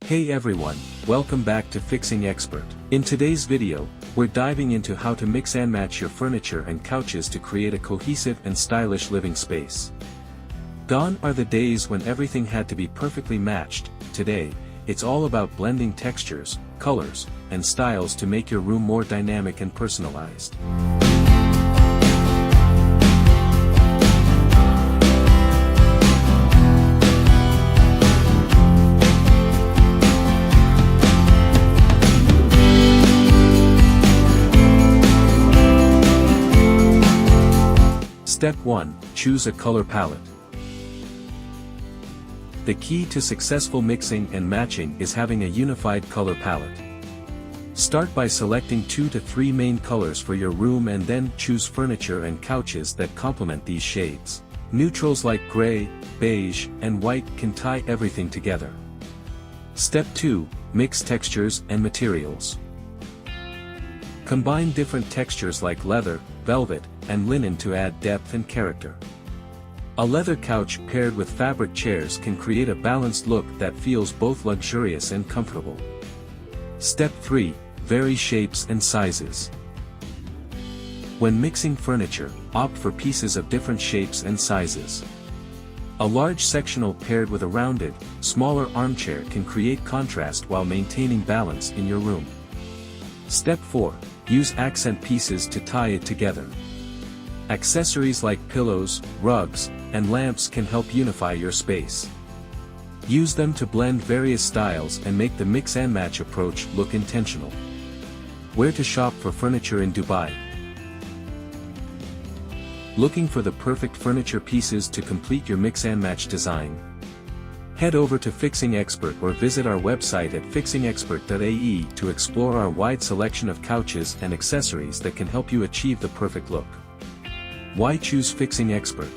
Hey everyone, welcome back to Fixing Expert. In today's video, we're diving into how to mix and match your furniture and couches to create a cohesive and stylish living space. Gone are the days when everything had to be perfectly matched. Today, it's all about blending textures, colors, and styles to make your room more dynamic and personalized. Step 1. Choose a color palette. The key to successful mixing and matching is having a unified color palette. Start by selecting 2 to 3 main colors for your room and then choose furniture and couches that complement these shades. Neutrals like gray, beige, and white can tie everything together. Step 2. Mix textures and materials. Combine different textures like leather, velvet, and linen to add depth and character. A leather couch paired with fabric chairs can create a balanced look that feels both luxurious and comfortable. Step 3. Vary shapes and sizes. When mixing furniture, opt for pieces of different shapes and sizes. A large sectional paired with a rounded, smaller armchair can create contrast while maintaining balance in your room. Step 4. Use accent pieces to tie it together. Accessories like pillows, rugs, and lamps can help unify your space. Use them to blend various styles and make the mix and match approach look intentional. Where to shop for furniture in Dubai? Looking for the perfect furniture pieces to complete your mix and match design? Head over to Fixing Expert or visit our website at fixingexpert.ae to explore our wide selection of couches and accessories that can help you achieve the perfect look. Why choose Fixing Expert?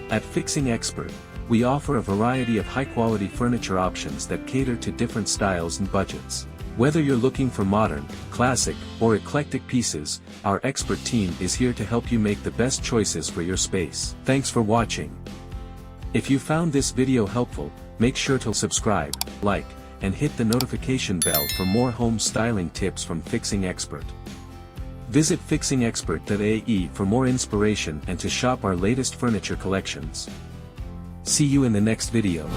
At Fixing Expert, we offer a variety of high-quality furniture options that cater to different styles and budgets. Whether you're looking for modern, classic, or eclectic pieces, our expert team is here to help you make the best choices for your space. Thanks for watching. If you found this video helpful, make sure to subscribe, like, and hit the notification bell for more home styling tips from Fixing Expert. Visit fixingexpert.ae for more inspiration and to shop our latest furniture collections. See you in the next video.